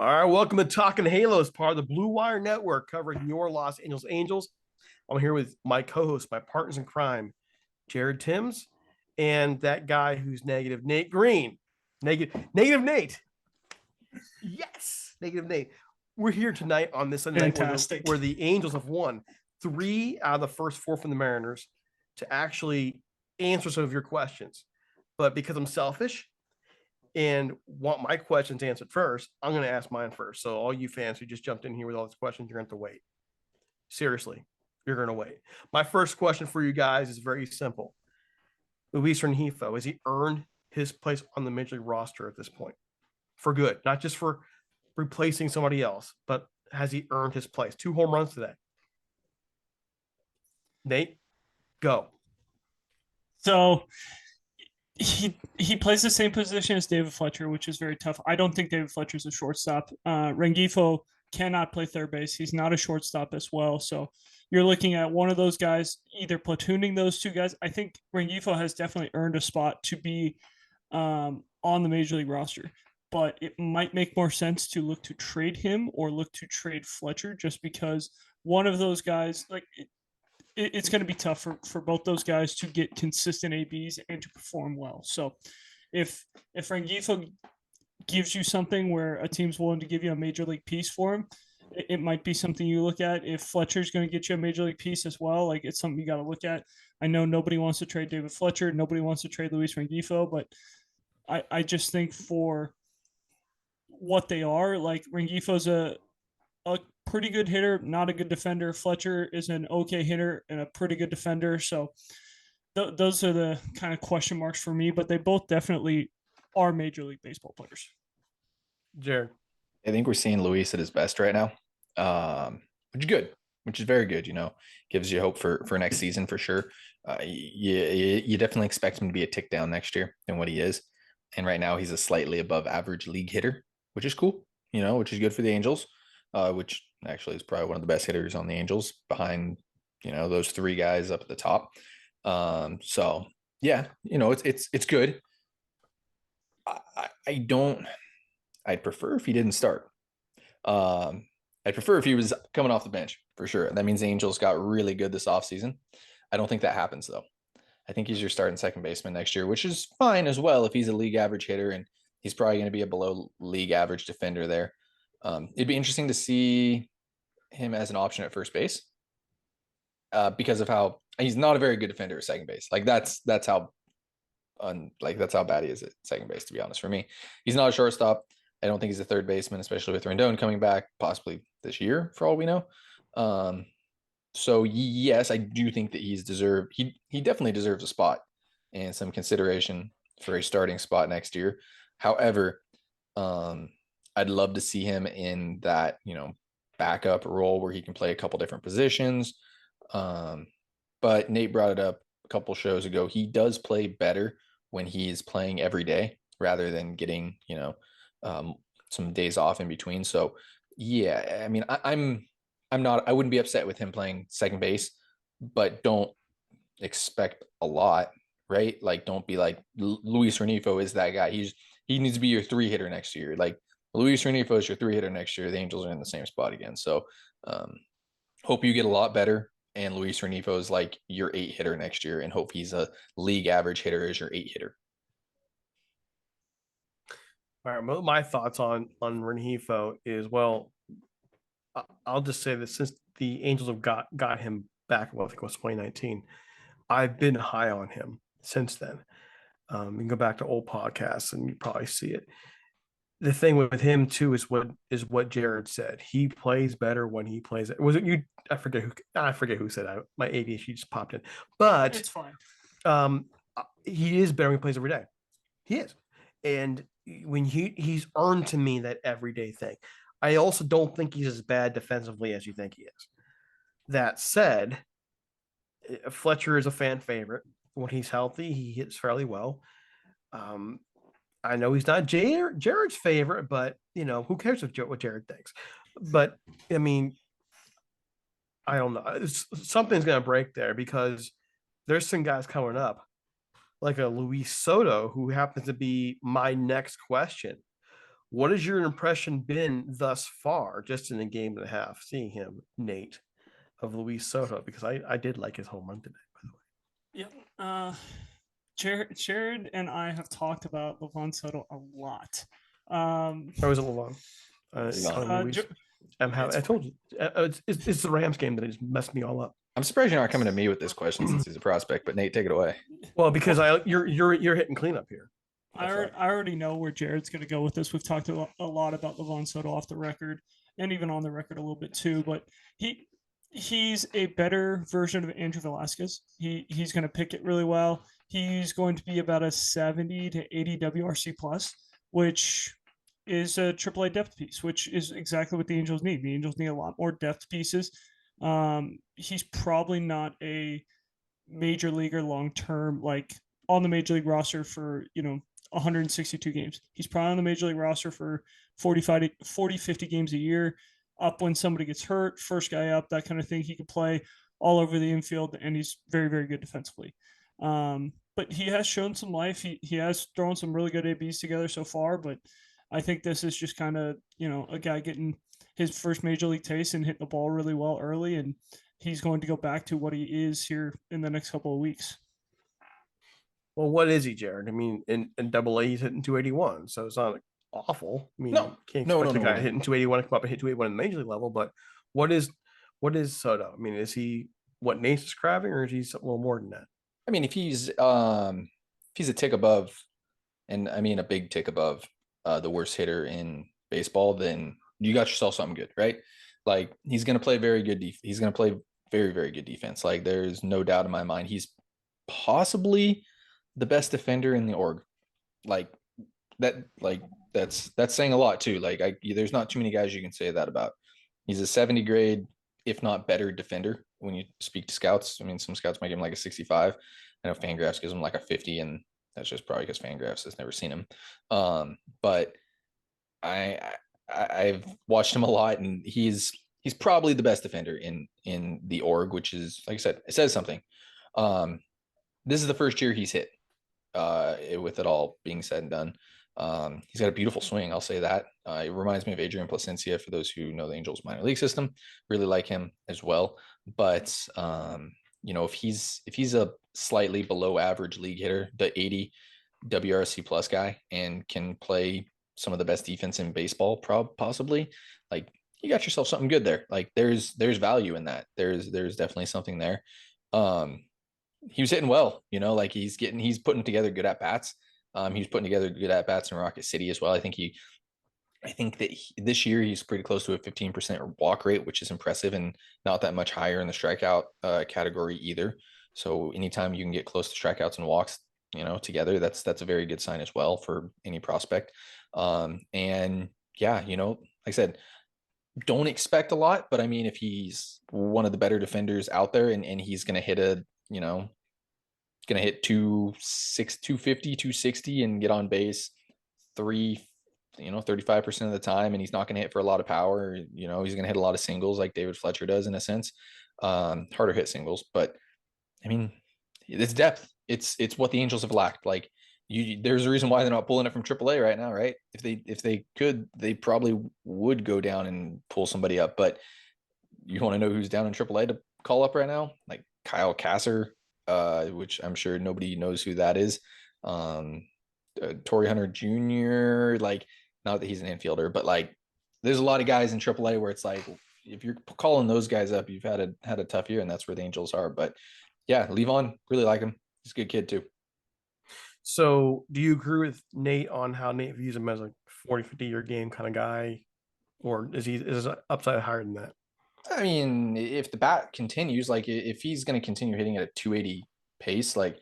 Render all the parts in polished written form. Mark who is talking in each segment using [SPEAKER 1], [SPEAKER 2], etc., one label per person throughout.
[SPEAKER 1] All right, welcome to Talking Halos, part of the Blue Wire Network, covering your Los Angeles Angels. I'm here with my co-host, my partners in crime, Jared Timms, and that guy who's negative, Nate Green. Negative Nate. Yes, negative Nate. We're here tonight on this Sunday night where the Angels have won 3 out of the first 4 from the Mariners to actually answer some of your questions. But because I'm selfish and want my questions answered first, I'm going to ask mine first. So all you fans who just jumped in here with all these questions, you're going to have to wait. Seriously, you're going to wait. My first question for you guys is very simple. Luis Rengifo, has he earned his place on the Major League roster at this point? For good, not just for replacing somebody else, but has he earned his place? 2 home runs today. Nate, go.
[SPEAKER 2] So he plays the same position as David Fletcher, which is very tough. I don't think David Fletcher is a shortstop. Rengifo cannot play third base. He's not a shortstop as well. So you're looking at one of those guys either platooning those two guys. I think Rengifo has definitely earned a spot to be on the Major League roster, but it might make more sense to look to trade him or look to trade Fletcher, just because one of those guys, it's going to be tough for both those guys to get consistent ABs and to perform well. So if Rengifo gives you something where a team's willing to give you a major league piece for him, it might be something you look at. If Fletcher's going to get you a major league piece as well, like, it's something you got to look at. I know nobody wants to trade David Fletcher. Nobody wants to trade Luis Rengifo, but I just think for what they are, like, Rengifo's a pretty good hitter, not a good defender. Fletcher is an okay hitter and a pretty good defender. So those are the kind of question marks for me, but they both definitely are Major League Baseball players.
[SPEAKER 1] Jared.
[SPEAKER 3] I think we're seeing Luis at his best right now, which is good, which is very good. Gives you hope for next season for sure. You definitely expect him to be a tick down next year than what he is. And right now he's a slightly above average league hitter, which is cool, which is good for the Angels, which actually is probably one of the best hitters on the Angels behind, those 3 guys up at the top. So yeah, it's good. I'd prefer if he didn't start. I'd prefer if he was coming off the bench for sure. That means the Angels got really good this offseason. I don't think that happens though. I think he's your starting second baseman next year, which is fine as well if he's a league average hitter, and he's probably going to be a below league average defender there. It'd be interesting to see him as an option at first base, because of how he's not a very good defender at second base. Like that's how bad he is at second base, to be honest. For me, he's not a shortstop. I don't think he's a third baseman, especially with Rendon coming back possibly this year, for all we know. So yes, I do think that he definitely deserves a spot and some consideration for a starting spot next year. However, I'd love to see him in that, backup role where he can play a couple different positions. But Nate brought it up a couple shows ago. He does play better when he's playing every day rather than getting, some days off in between. So yeah, I mean, I wouldn't be upset with him playing second base, but don't expect a lot, right? Like, don't be like Luis Rengifo is that guy. He needs to be your 3 hitter next year. Like, Luis Rengifo is your 3 hitter next year. The Angels are in the same spot again. So hope you get a lot better. And Luis Rengifo is like your 8 hitter next year, and hope he's a league average hitter as your 8 hitter.
[SPEAKER 1] All right, my thoughts on Rengifo is, well, I'll just say that since the Angels have got him back, well, I think it was 2019, I've been high on him since then. You can go back to old podcasts and you probably see it. The thing with him too is what Jared said. He plays better when he plays. Was it you? I forget who said that. My ADHD just popped in, but
[SPEAKER 2] it's fine.
[SPEAKER 1] He is better when he plays every day. He is, and when he's earned to me that everyday thing. I also don't think he's as bad defensively as you think he is. That said, Fletcher is a fan favorite. When he's healthy, he hits fairly well. I know he's not Jared's favorite, but who cares what Jared thinks? But I mean, I don't know. Something's gonna break there, because there's some guys coming up, like a Luis Soto, who happens to be my next question. What has your impression been thus far, just in a game and a half, seeing him, Nate, of Luis Soto? Because I did like his home run today, by the way.
[SPEAKER 2] Yep. Jared and I have talked about Livan Soto a lot.
[SPEAKER 1] I was a little long.
[SPEAKER 3] Livan.
[SPEAKER 1] I told you, it's the Rams game that just messed me all up.
[SPEAKER 3] I'm surprised you're not coming to me with this question since he's a prospect, but Nate, take it away.
[SPEAKER 1] Well, because you're hitting cleanup here.
[SPEAKER 2] I already know where Jared's going to go with this. We've talked a lot about Livan Soto off the record and even on the record a little bit too, but he's a better version of Andrew Velasquez. He's going to pick it really well. He's going to be about a 70 to 80 WRC plus, which is a AAA depth piece, which is exactly what the Angels need. The Angels need a lot more depth pieces. He's probably not a major leaguer long term, like on the major league roster for 162 games. He's probably on the major league roster for 40, 50 games a year, up when somebody gets hurt, first guy up, that kind of thing. He can play all over the infield, and he's very, very good defensively. But he has shown some life. He has thrown some really good ABs together so far, but I think this is just kind of, a guy getting his first major league taste and hitting the ball really well early, and he's going to go back to what he is here in the next couple of weeks.
[SPEAKER 1] Well, what is he, Jared? I mean, in Double A, he's hitting 281, so it's not awful. I mean, can't expect the guy hitting 281 to come up and hit 281 in the major league level. But what is Soto? I mean, is he what Nate's describing, or is he a little more than that?
[SPEAKER 3] I mean, if he's a tick above, and I mean a big tick above the worst hitter in baseball, then you got yourself something good, right? Like, he's going to play very good. He's going to play very, very good defense. Like, there's no doubt in my mind. He's possibly the best defender in the org. That's saying a lot too. Like, there's not too many guys you can say that about. He's a 70 grade, if not better, defender. When you speak to scouts, I mean, some scouts might give him like a 65. I know Fangraphs gives him like a 50, and that's just probably because Fangraphs has never seen him. But I've watched him a lot, and he's probably the best defender in the org, which is, like I said, it says something. This is the first year he's hit. With it all being said and done, he's got a beautiful swing. I'll say that. It reminds me of Adrian Placencia, for those who know the Angels minor league system. Really like him as well. But if he's a slightly below average league hitter, the 80 WRC plus guy, and can play some of the best defense in baseball, possibly, like, you got yourself something good there. Like, there's value in that. There's definitely something there. He was hitting well, like he's putting together good at bats. He was putting together good at bats in Rocket City as well. I think that this year he's pretty close to a 15% walk rate, which is impressive, and not that much higher in the strikeout category either. So anytime you can get close to strikeouts and walks, together, that's a very good sign as well for any prospect. And yeah, like I said, don't expect a lot, but I mean, if he's one of the better defenders out there, and he's going to hit going to hit 250, 260 and get on base 35% of the time, and he's not going to hit for a lot of power. He's going to hit a lot of singles like David Fletcher does, in a sense. Harder hit singles, but I mean, it's depth. It's what the Angels have lacked. Like, there's a reason why they're not pulling it from AAA right now, right? If they could, they probably would go down and pull somebody up. But you want to know who's down in AAA to call up right now? Like Kyle Kasser, which I'm sure nobody knows who that is. Torrey Hunter Jr., like, not that he's an infielder, but like, there's a lot of guys in AAA where it's like, if you're calling those guys up, you've had a tough year, and that's where the Angels are. But yeah, Livan, really like him. He's a good kid too.
[SPEAKER 1] So do you agree with Nate on how Nate views him as a 40, 50-year game kind of guy, or is his upside higher than that?
[SPEAKER 3] I mean, if the bat continues, like, if he's going to continue hitting at a 280 pace, like,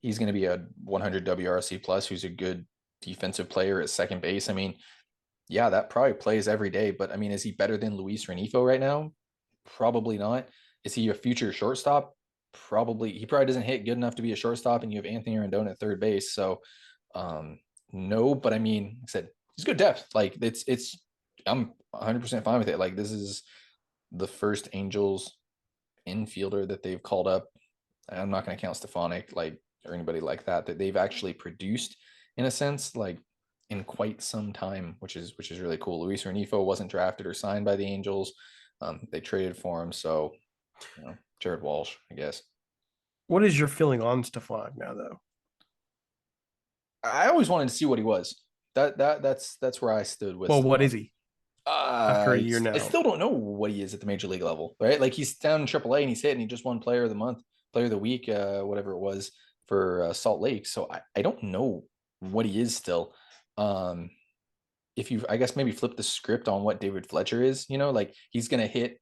[SPEAKER 3] he's going to be a 100 WRC plus, who's a good defensive player at second base. I mean, yeah, that probably plays every day, but I mean, is he better than Luis Rengifo right now? Probably not. Is he a future shortstop? Probably. He probably doesn't hit good enough to be a shortstop, and you have Anthony Rendon at third base. So, no, but I mean, like I said, he's good depth. Like, I'm 100% fine with it. Like, this is the first Angels infielder that they've called up. I'm not going to count Stefanik, like, or anybody like that they've actually produced, in a sense. Like, in quite some time, which is really cool. Luis Rengifo wasn't drafted or signed by the Angels. They traded for him, so Jared Walsh, I guess.
[SPEAKER 1] What is your feeling on Stefan now, though?
[SPEAKER 3] I always wanted to see what he was. That's where I stood with.
[SPEAKER 1] Well, what is he? After a year now,
[SPEAKER 3] I still don't know what he is at the major league level, right? Like he's down in AAA and he's hitting. He just won Player of the Month, Player of the Week, whatever it was for Salt Lake. So I don't know what he is still. If you, I guess maybe flip the script on what David Fletcher is, like he's gonna hit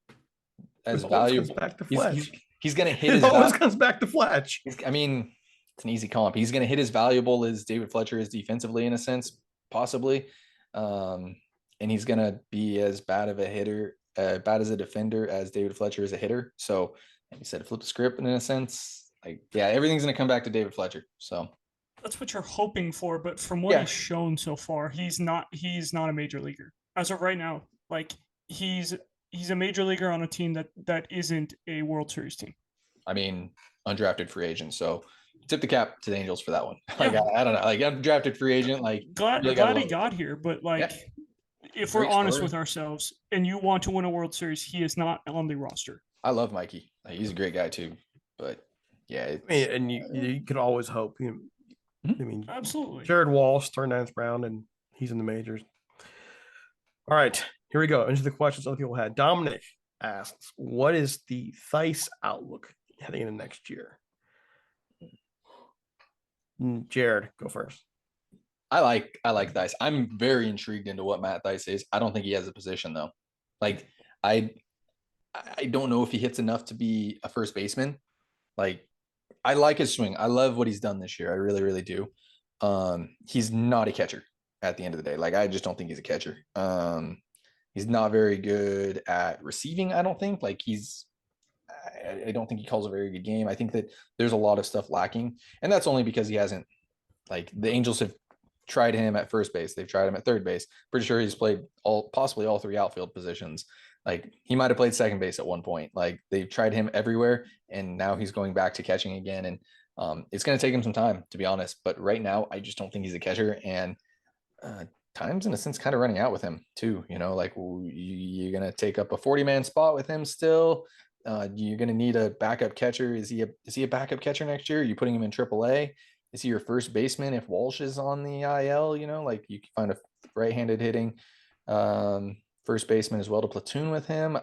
[SPEAKER 3] as valuable.
[SPEAKER 1] Back to Fletch.
[SPEAKER 3] He's gonna hit.
[SPEAKER 1] It always comes back to Fletch.
[SPEAKER 3] I mean, it's an easy comp. He's gonna hit as valuable as David Fletcher is defensively, in a sense, possibly. And he's going to be as bad of a hitter, bad as a defender as David Fletcher is a hitter. So, like you said, flip the script in a sense. Like, yeah, everything's going to come back to David Fletcher. So
[SPEAKER 2] that's what you're hoping for. But from what he's shown so far, he's not a major leaguer as of right now. Like he's a major leaguer on a team that isn't a World Series team.
[SPEAKER 3] I mean, undrafted free agent. So tip the cap to the Angels for that one. Like, I don't know. Like undrafted free agent. Like
[SPEAKER 2] glad he got here, but like. Yeah. If we're honest with ourselves and you want to win a World Series, he is not on the roster.
[SPEAKER 3] I love Mikey. He's a great guy too. But yeah.
[SPEAKER 1] And you could always hope. I mean,
[SPEAKER 2] absolutely.
[SPEAKER 1] Jared Walsh, 39th round, and he's in the majors. All right, here we go. Into the questions other people had. Dominic asks, what is the Thaiss outlook heading into next year? Jared, go first.
[SPEAKER 3] I like Thaiss. I'm very intrigued into what Matt Thaiss is. I don't think he has a position though. Like I don't know if he hits enough to be a first baseman. Like I like his swing. I love what he's done this year. I really, really do. He's not a catcher at the end of the day. Like I just don't think he's a catcher. He's not very good at receiving, I don't think. Like I don't think he calls a very good game. I think that there's a lot of stuff lacking. And that's only because he hasn't, like the Angels have tried him at first base. They've tried him at third base. Pretty sure he's played possibly all three outfield positions. Like he might've played second base at one point. Like they've tried him everywhere and now he's going back to catching again. And it's going to take him some time, to be honest. But right now, I just don't think he's a catcher. And time's in a sense kind of running out with him too. Like you're going to take up a 40-man spot with him still. You're going to need a backup catcher. Is he a backup catcher next year? Are you putting him in AAA? Is he your first baseman if Walsh is on the IL? Like you can find a right-handed hitting first baseman as well to platoon with him.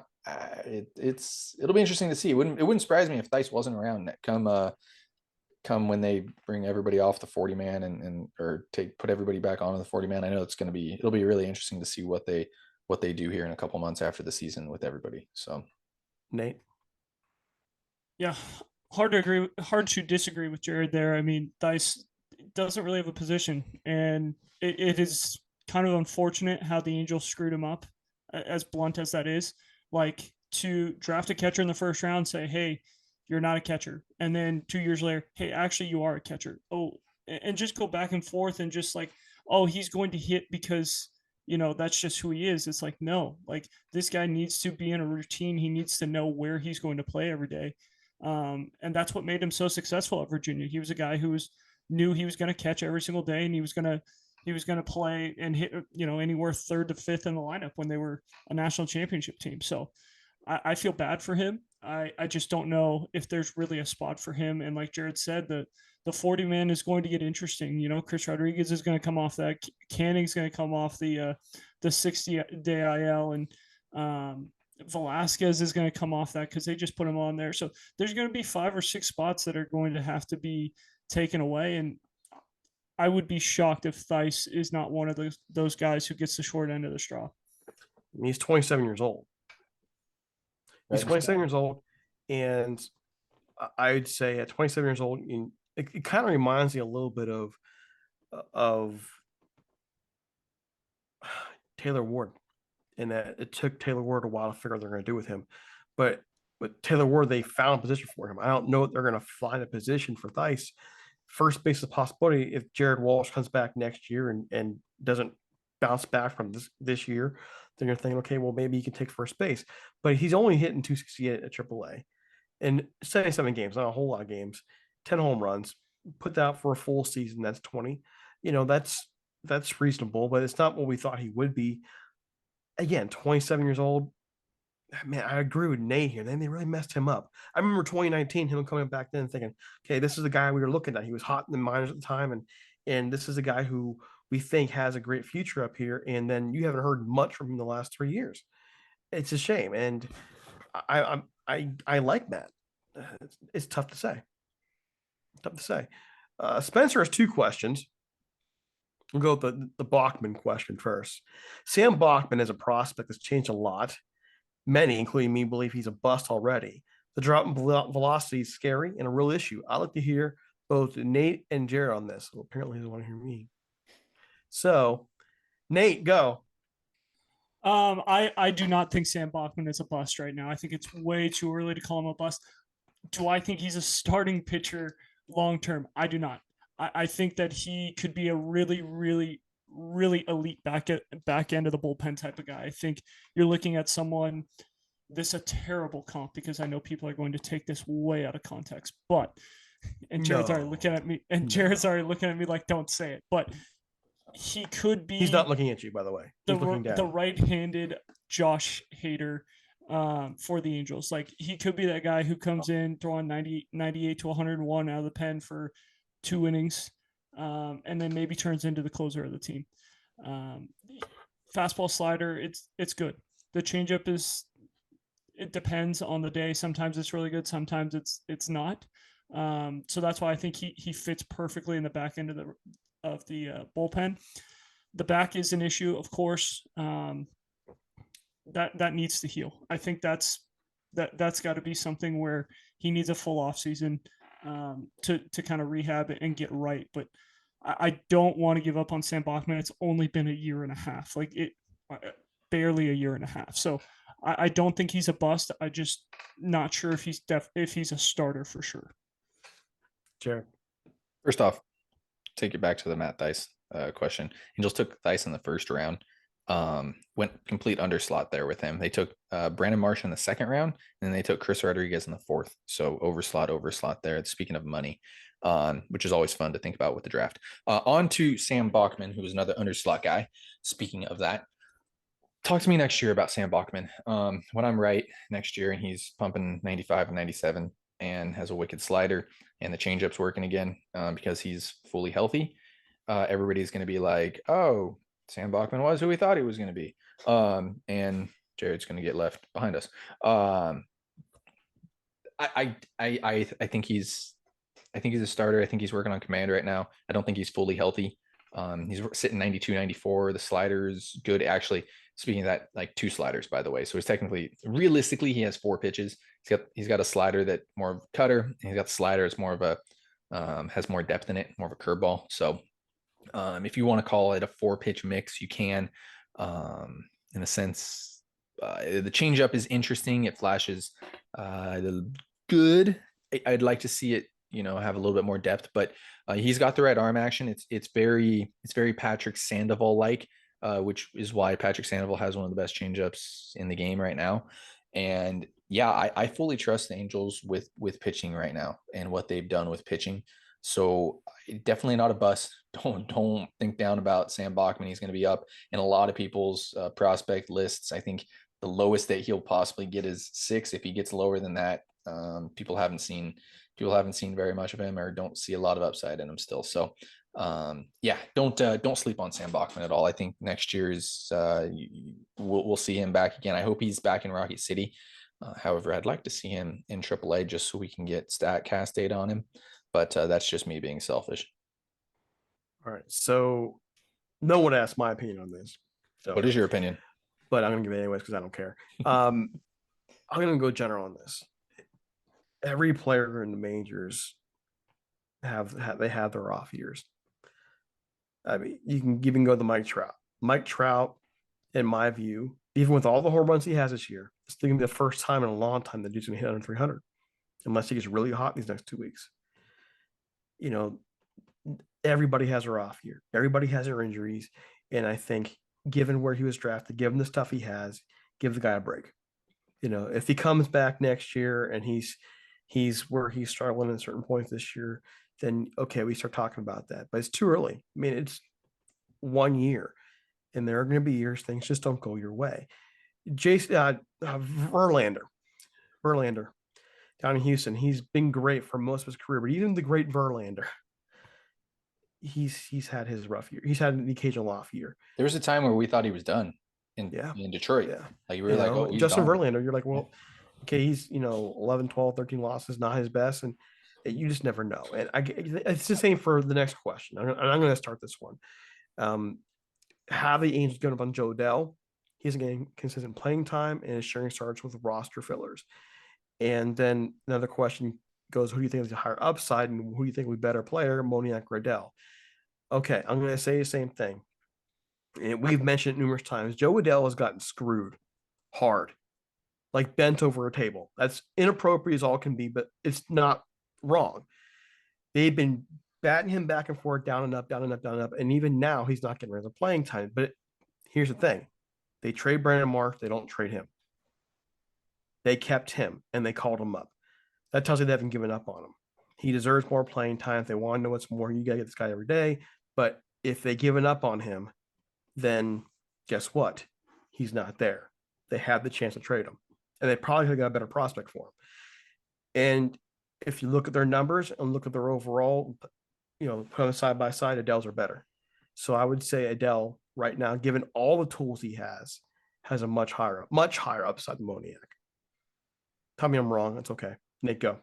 [SPEAKER 3] It'll be interesting to see. It wouldn't surprise me if Thaiss wasn't around come when they bring everybody off the 40-man or put everybody back onto the 40-man. I know it'll be really interesting to see what they do here in a couple months after the season with everybody. So,
[SPEAKER 1] Nate.
[SPEAKER 2] Yeah. Hard to disagree with Jared there. I mean, Thaiss doesn't really have a position, and it is kind of unfortunate how the Angels screwed him up, as blunt as that is. Like to draft a catcher in the first round, say, hey, you're not a catcher. And then 2 years later, hey, actually you are a catcher. Oh, and just go back and forth and just like, oh, he's going to hit because, that's just who he is. It's like, no, like this guy needs to be in a routine. He needs to know where he's going to play every day. And that's what made him so successful at Virginia. He was a guy who knew he was going to catch every single day, and he was going to play and hit, anywhere third to fifth in the lineup when they were a national championship team. So I feel bad for him. I just don't know if there's really a spot for him. And like Jared said, the 40-man is going to get interesting. Chris Rodriguez is going to come off that. Canning's going to come off the 60-day IL, and Velasquez is going to come off that because they just put him on there. So there's going to be 5 or 6 spots that are going to have to be taken away. And I would be shocked if Thaiss is not one of those guys who gets the short end of the straw.
[SPEAKER 1] He's 27 years old. He's 27 years old. And I'd say at 27 years old, it kind of reminds me a little bit of Taylor Ward, in that it took Taylor Ward a while to figure out what they're going to do with him. But with Taylor Ward, they found a position for him. I don't know if they're going to find a position for Thaiss. First base is a possibility if Jared Walsh comes back next year and doesn't bounce back from this year. Then you're thinking, okay, well, maybe he can take first base. But he's only hitting 268 at AAA. And 77 games, not a whole lot of games, 10 home runs, put that out for a full season, that's 20. That's that's reasonable, but it's not what we thought he would be. Again, 27 years old. Man, I agree with Nate here. Then they really messed him up. I remember 2019, him coming back then thinking, okay, this is the guy we were looking at. He was hot in the minors at the time, and this is a guy who we think has a great future up here. And then you haven't heard much from him the last 3 years. It's a shame. And I like Matt. It's tough to say. Tough to say. Spencer has 2 questions. We'll go with the Bachman question first. Sam Bachman as a prospect has changed a lot. Many, including me, believe he's a bust already. The drop in velocity is scary and a real issue. I'd like to hear both Nate and Jared on this. Well, apparently he doesn't want to hear me. So, Nate, go.
[SPEAKER 2] I do not think Sam Bachman is a bust right now. I think it's way too early to call him a bust. Do I think he's a starting pitcher long term? I do not. I think that he could be a really, really, really elite back end of the bullpen type of guy. I think you're looking at someone. This is a terrible comp because I know people are going to take this way out of context. But Jared's already looking at me, Jared's already looking at me like, don't say it. But he could be.
[SPEAKER 1] He's not looking at you, by the way. He's looking down.
[SPEAKER 2] The right-handed Josh Hader for the Angels. Like, he could be that guy who comes in throwing 98 to 101 out of the pen for 2 innings, and then maybe turns into the closer of the team. Fastball, slider, it's good. The changeup it depends on the day. Sometimes it's really good, sometimes it's not. So that's why I think he fits perfectly in the back end of the bullpen. The back is an issue, of course. That needs to heal. I think that's got to be something where he needs a full off season to kind of rehab it and get right. But I don't want to give up on Sam Bachman. It's only been a year and a half, barely a year and a half. So I don't think he's a bust. I just not sure if he's a starter for sure.
[SPEAKER 1] Jared.
[SPEAKER 3] First off, take it back to the Matt Thaiss question. Angels took Thaiss in the first round. Went complete underslot there with him. They took Brandon Marsh in the second round, and then they took Chris Rodriguez in the fourth. So overslot there. Speaking of money, which is always fun to think about with the draft. On to Sam Bachman, who was another underslot guy. Speaking of that, talk to me next year about Sam Bachman. When I'm right next year and he's pumping 95 and 97 and has a wicked slider and the changeup's working again because he's fully healthy, everybody's going to be like, oh, Sam Bachman was who we thought he was going to be. And Jared's going to get left behind us. I think he's a starter. I think he's working on command right now. I don't think he's fully healthy. He's sitting 92, 94. The slider's good. Actually, speaking of that, like 2 sliders, by the way. So he's realistically, he has 4 pitches. He's got a slider that more of a cutter, and he's got the slider. It's more of a, has more depth in it, more of a curveball. So if you want to call it a 4-pitch mix, you can. In a sense, the changeup is interesting. It flashes good. I'd like to see it, have a little bit more depth, but he's got the right arm action. It's very Patrick Sandoval like, which is why Patrick Sandoval has one of the best changeups in the game right now. And yeah, I fully trust the Angels with pitching right now and what they've done with pitching. So definitely not a bust. Don't think down about Sam Bachman. He's going to be up in a lot of people's prospect lists. I think the lowest that he'll possibly get is 6. If he gets lower than that, people haven't seen very much of him or don't see a lot of upside in him still. So yeah, don't sleep on Sam Bachman at all. I think next year is we'll see him back again. I hope he's back in Rocky City. However, I'd like to see him in AAA just so we can get StatCast data on him. But that's just me being selfish.
[SPEAKER 1] All right. So no one asked my opinion on this. So,
[SPEAKER 3] what is your opinion?
[SPEAKER 1] But I'm going to give it anyways because I don't care. I'm going to go general on this. Every player in the majors have their off years. I mean, you can even go to Mike Trout. Mike Trout, in my view, even with all the home runs he has this year, it's going to be the first time in a long time that dude's going to hit under 300, unless he gets really hot these next 2 weeks. Everybody has their off year. Everybody has their injuries. And I think given where he was drafted, given the stuff he has, give the guy a break. If he comes back next year and he's where he's struggling at certain points this year, then okay, we start talking about that. But it's too early. I mean, 1 year, and there are going to be years things just don't go your way. Verlander down in Houston, he's been great for most of his career, but even the great Verlander, he's had his rough year. He's had an occasional off year.
[SPEAKER 3] There was a time where we thought he was done in Detroit.
[SPEAKER 1] Yeah.
[SPEAKER 3] Like, we were like, oh, he's
[SPEAKER 1] Justin
[SPEAKER 3] gone.
[SPEAKER 1] Verlander, you're like, well, okay, he's 11, 12, 13 losses, not his best, and you just never know. And it's the same for the next question. I'm going to start this one. Have the Angels given up on Joe Adell? He's getting consistent playing time and is sharing starts with roster fillers. And then another question goes, who do you think is a higher upside, and who do you think will be better player, Moniak or Adell? Okay, I'm going to say the same thing. And we've mentioned it numerous times. Joe Adell has gotten screwed hard, like bent over a table. That's inappropriate as all can be, but it's not wrong. They've been batting him back and forth, down and up, down and up, down and up. And even now, he's not getting regular playing time. But here's the thing. They trade Brandon Marsh. They don't trade him. They kept him, and they called him up. That tells you they haven't given up on him. He deserves more playing time. If they want to know what's more, you got to get this guy every day. But if they given up on him, then guess what? He's not there. They had the chance to trade him, and they probably could have got a better prospect for him. And if you look at their numbers and look at their overall, put them side by side, Adell's are better. So I would say Adell right now, given all the tools he has a much higher upside than Moniak. Tell me I'm wrong. That's okay. Nate, go.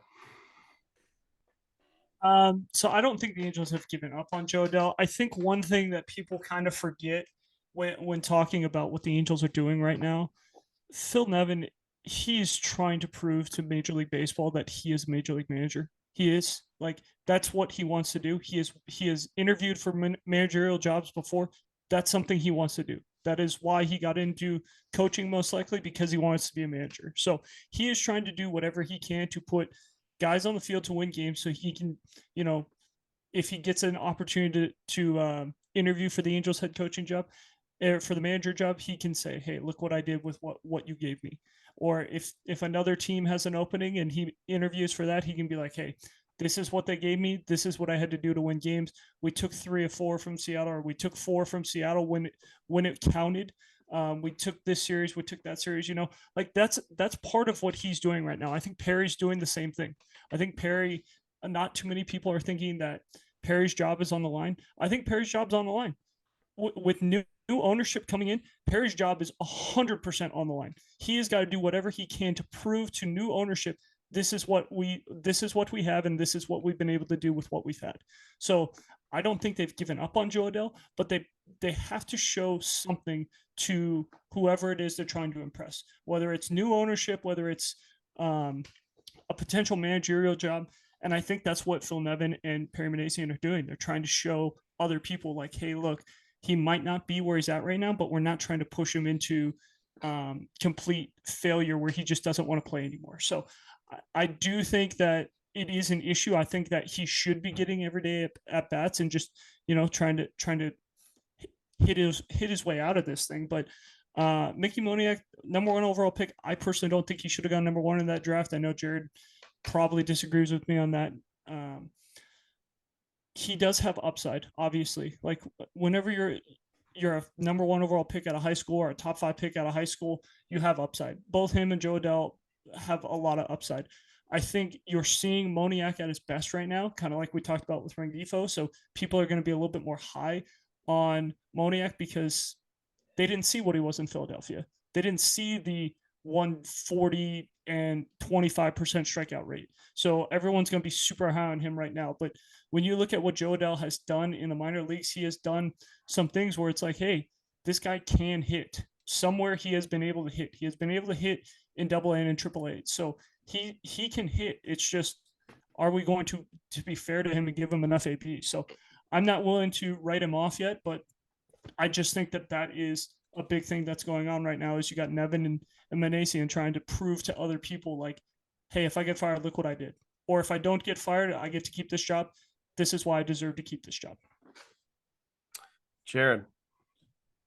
[SPEAKER 2] So I don't think the Angels have given up on Joe Adell. I think one thing that people kind of forget when talking about what the Angels are doing right now, Phil Nevin, he's trying to prove to Major League Baseball that he is a Major League manager. He is, like, that's what he wants to do. He has interviewed for managerial jobs before. That's something he wants to do. That is why he got into coaching, most likely because he wants to be a manager. So he is trying to do whatever he can to put guys on the field to win games, so he can, if he gets an opportunity to interview for the Angels head coaching job, for the manager job, he can say, hey, look what I did with what you gave me. Or if another team has an opening and he interviews for that, he can be like, hey, this is what they gave me. This is what I had to do to win games. We took 3 or 4 from Seattle, or we took 4 from Seattle when it counted. We took this series, we took that series, like that's part of what he's doing right now. I think Perry's doing the same thing. I think Perry, not too many people are thinking that Perry's job is on the line. I think Perry's job's on the line. With new ownership coming in, Perry's job is 100% on the line. He has got to do whatever he can to prove to new ownership, this is what we have, and this is what we've been able to do with what we've had. So I don't think they've given up on Joe Adell, but they have to show something to whoever it is they're trying to impress, whether it's new ownership, whether it's a potential managerial job. And I think that's what Phil Nevin and Perry Minasian are doing. They're trying to show other people, like, hey, look, he might not be where he's at right now, but we're not trying to push him into complete failure where he just doesn't want to play anymore. So I do think that it is an issue. I think that he should be getting everyday at bats and just, trying to hit his way out of this thing. But Mickey Moniak, number 1 overall pick, I personally don't think he should have gone number 1 in that draft. I know Jared probably disagrees with me on that. He does have upside, obviously. Like, whenever you're a number 1 overall pick out of high school, or a top 5 pick out of high school, you have upside. Both him and Joe Adell have a lot of upside. I think you're seeing Moniak at his best right now, kind of like we talked about with Rengifo. So people are going to be a little bit more high on Moniak because they didn't see what he was in Philadelphia. They didn't see the 140 and 25% strikeout rate. So everyone's going to be super high on him right now. But when you look at what Joe Adell has done in the minor leagues, he has done some things where it's like, hey, this guy can hit. Somewhere he has been able to hit. He has been able to hit in AA and in AAA. So he can hit. It's just, are we going to be fair to him and give him enough AP? So I'm not willing to write him off yet, but I just think that is a big thing that's going on right now is you got Nevin and Minasian trying to prove to other people, like, hey, if I get fired, look what I did. Or if I don't get fired, I get to keep this job. This is why I deserve to keep this job.
[SPEAKER 1] Jared.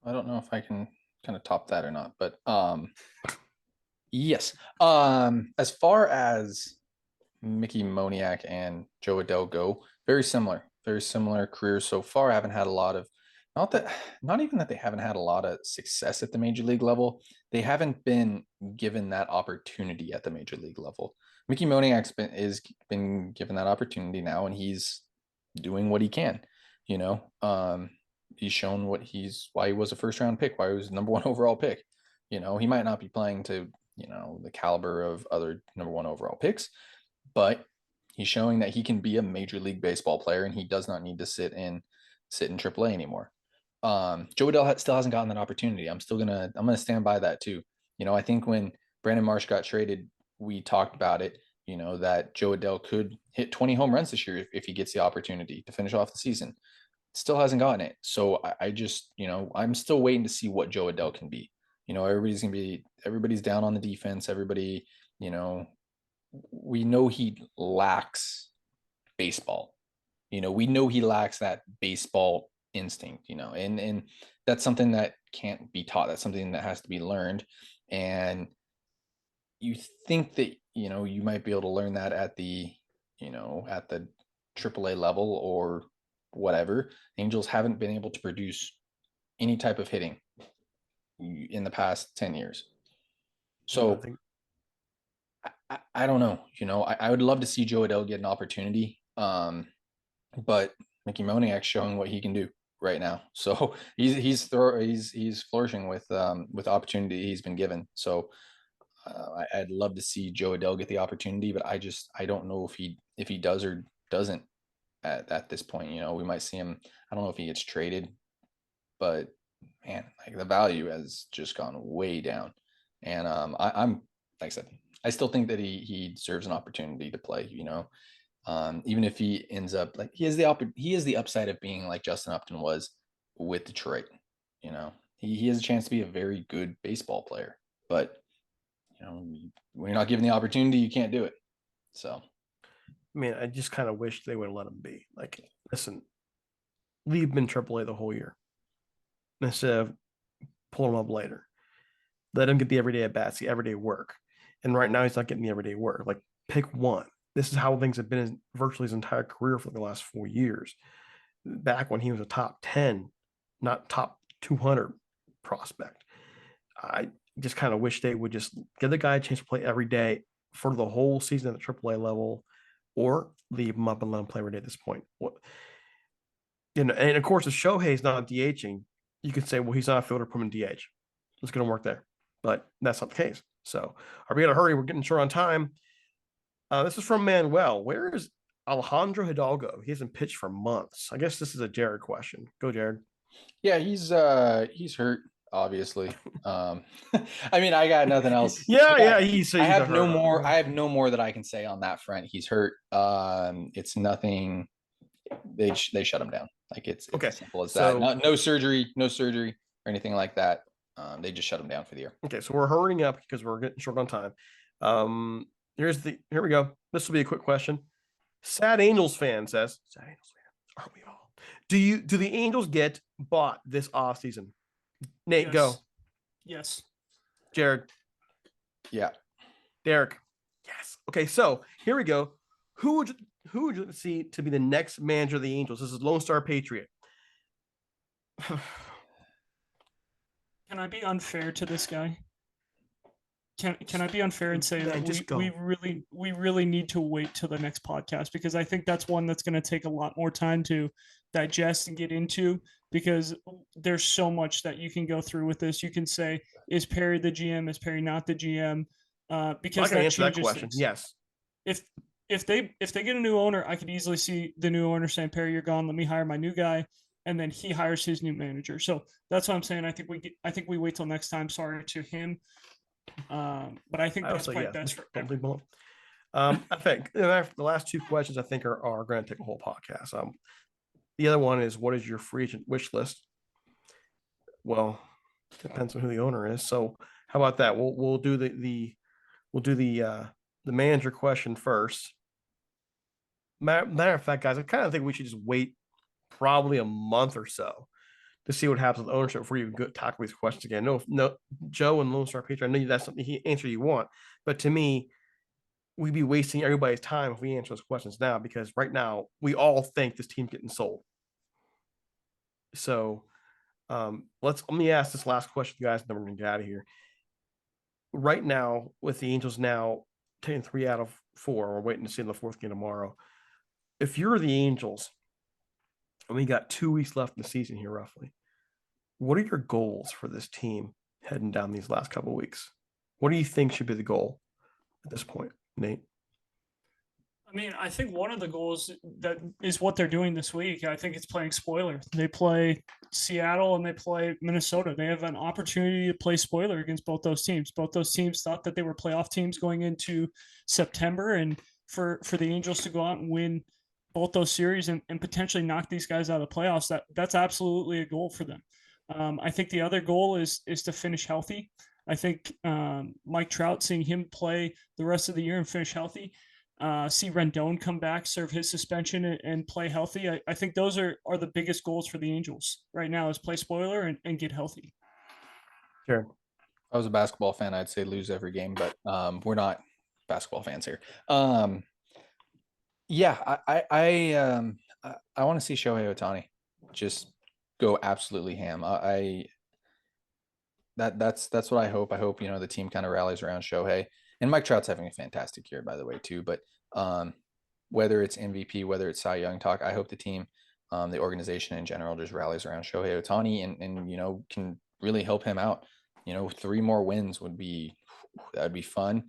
[SPEAKER 3] I don't know if I can kind of top that or not, but yes. As far as Mickey Moniak and Joe Adell go, very similar careers so far. I haven't had a lot of Not even that they haven't had a lot of success at the major league level. They haven't been given that opportunity at the major league level. Mickey Moniak's been given that opportunity now, and he's doing what he can. You know, he's shown why he was a first round pick, why he was number 1 overall pick. You know, he might not be playing to, you know, the caliber of other number 1 overall picks, but he's showing that he can be a major league baseball player, and he does not need to sit in AAA anymore. Joe Adell still hasn't gotten that opportunity. I'm gonna stand by that too. You know, I think when Brandon Marsh got traded, we talked about it, you know, that Joe Adell could hit 20 home runs this year if he gets the opportunity to finish off the season. Still hasn't gotten it. So I just, you know, I'm still waiting to see what Joe Adell can be. You know, everybody's down on the defense. Everybody, you know, we know he lacks baseball. You know, we know he lacks that baseball instinct, you know, and that's something that can't be taught. That's something that has to be learned. And you think that, you know, you might be able to learn that at the, you know, at the AAA level or whatever. Angels haven't been able to produce any type of hitting in the past 10 years. So I don't know, you know, I would love to see Joe Adell get an opportunity. But Mickey Moniak's showing what he can do right now. So he's flourishing with opportunity he's been given. So I'd love to see Joe Adell get the opportunity, but I don't know if he does or doesn't at this point. You know, we might see him. I don't know if he gets traded, but man, like the value has just gone way down. And I'm like I said, I still think that he deserves an opportunity to play. You know, even if he ends up like he has the upside of being like Justin Upton was with Detroit. You know, he has a chance to be a very good baseball player, but you know, when you're not given the opportunity, you can't do it. So,
[SPEAKER 1] I mean, I just kind of wish they would have let him be. Like, listen, leave him in AAA the whole year instead of pulling him up later. Let him get the everyday at bats, the everyday work. And right now, he's not getting the everyday work. Like, pick one. This is how things have been virtually his entire career for the last 4 years. Back when he was a top 10, not top 200 prospect. I just kind of wish they would just give the guy a chance to play every day for the whole season at the AAA level, or leave him up and let him play every day at this point. You know, and of course, if Shohei's not DHing, you could say, well, he's not a fielder, put him in DH. It's going to work there. But that's not the case. So are we in a hurry? We're getting short on time. This is from Manuel. Where is Alejandro Hidalgo? He hasn't pitched for months. I guess this is a Jared question. Go, Jared.
[SPEAKER 3] yeah, he's hurt, obviously. I mean, I got nothing else.
[SPEAKER 1] Yeah.
[SPEAKER 3] I have no more. I have no more that I can say on that front. He's hurt. It's nothing. They shut him down. Like it's
[SPEAKER 1] okay.
[SPEAKER 3] As simple as that. No surgery or anything like that. They just shut him down for the year.
[SPEAKER 1] Okay, so we're hurrying up because we're getting short on time. Here we go. This will be a quick question. Sad Angels fan says, Sad Angels fan, aren't we all? Do the Angels get bought this offseason? Nate,
[SPEAKER 2] yes.
[SPEAKER 1] go.
[SPEAKER 2] Yes.
[SPEAKER 1] Jared.
[SPEAKER 3] Yeah.
[SPEAKER 1] Derek. Yes. Okay, so here we go. Who would you see to be the next manager of the Angels? This is Lone Star Patriot.
[SPEAKER 2] Can I be unfair to this guy? Can I be unfair and say that we really need to wait till the next podcast, because I think that's one that's going to take a lot more time to digest and get into, because there's so much that you can go through with this. You can say, is Perry the GM? Is Perry not the GM? Because
[SPEAKER 1] I can answer that question.
[SPEAKER 2] Things.
[SPEAKER 1] Yes.
[SPEAKER 2] If they get a new owner, I could easily see the new owner saying, Perry, you're gone. Let me hire my new guy. And then he hires his new manager. So that's what I'm saying. I think we wait till next time. Sorry to him. But I think that's probably best for everyone.
[SPEAKER 1] I think the last two questions I think are going to take a whole podcast. The other one is, what is your free agent wish list? Well, depends on who the owner is. So how about that? We'll do the manager question first. Matter of fact, guys, I kind of think we should just wait probably a month or so to see what happens with ownership before you even tackle these questions again. No, Joe and Lone Star Patriot, I know that's something answer you want, but to me, we'd be wasting everybody's time if we answer those questions now, because right now we all think this team's getting sold. So Let me ask this last question, guys, and then we're gonna get out of here. Right now, with the Angels now taking 3 out of 4, we're waiting to see in the 4th game tomorrow. If you're the Angels, and we got 2 weeks left in the season here, roughly, what are your goals for this team heading down these last couple of weeks? What do you think should be the goal at this point, Nate?
[SPEAKER 2] I mean, I think one of the goals that is what they're doing this week. I think it's playing spoiler. They play Seattle and they play Minnesota. They have an opportunity to play spoiler against both those teams. Both those teams thought that they were playoff teams going into September, and for the Angels to go out and win both those series and potentially knock these guys out of the playoffs, that's absolutely a goal for them. I think the other goal is to finish healthy. I think Mike Trout, seeing him play the rest of the year and finish healthy, see Rendon come back, serve his suspension, and play healthy. I think those are the biggest goals for the Angels right now, is play spoiler and get healthy.
[SPEAKER 1] Sure.
[SPEAKER 3] If I was a basketball fan, I'd say lose every game, but we're not basketball fans here. Yeah, I want to see Shohei Ohtani just go absolutely ham. That's what I hope. I hope, the team kind of rallies around Shohei. And Mike Trout's having a fantastic year, by the way, too. But whether it's MVP, whether it's Cy Young talk, I hope the team, the organization in general, just rallies around Shohei Ohtani and can really help him out. 3 more wins would be fun.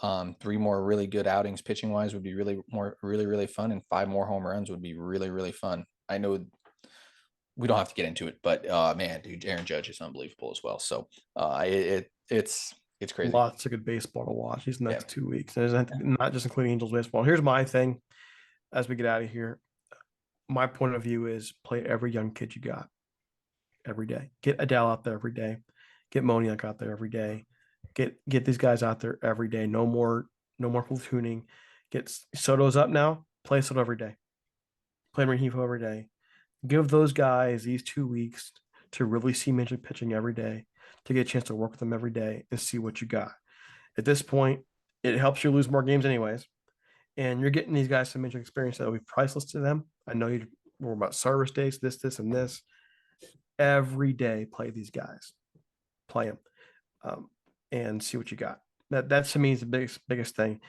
[SPEAKER 3] 3 more really good outings pitching wise would be really fun, and 5 more home runs would be really fun. I know we don't have to get into it, but man, dude, Aaron Judge is unbelievable as well. So it's crazy.
[SPEAKER 1] Lots of good baseball to watch these next 2 weeks. And not just including Angels baseball. Here's my thing as we get out of here. My point of view is play every young kid you got every day. Get Adell out there every day. Get Moniak out there every day. Get these guys out there every day. No more platooning. Get Soto's up now. Play Soto every day. Play Rengifo every day. Give those guys these 2 weeks to really see major pitching every day, to get a chance to work with them every day and see what you got. At this point, it helps you lose more games anyways. And you're getting these guys some major experience that will be priceless to them. I know you were about service days, this, and this. Every day, play these guys. Play them. And see what you got. That to me is the biggest thing.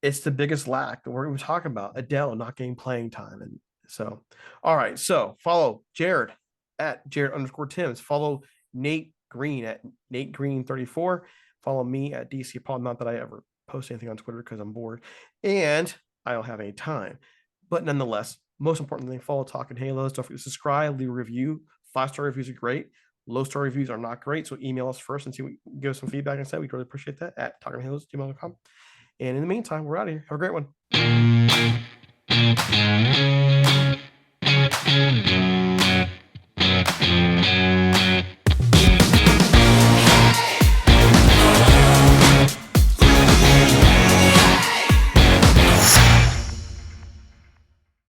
[SPEAKER 1] It's the biggest lack that we're talking about. Adell not getting playing time. And so, all right. So follow Jared at Jared_Tims. Follow Nate Green at Nate Green 34. Follow me at DC Paul. Not that I ever post anything on Twitter because I'm bored and I don't have any time. But nonetheless, most importantly, follow Talking Halos. Don't forget to subscribe, leave a review. 5-star reviews are great. Low-star reviews are not great. So email us first and give us some feedback instead. We'd really appreciate that at talkinghalos@gmail.com. And in the meantime, we're out of here. Have a great one.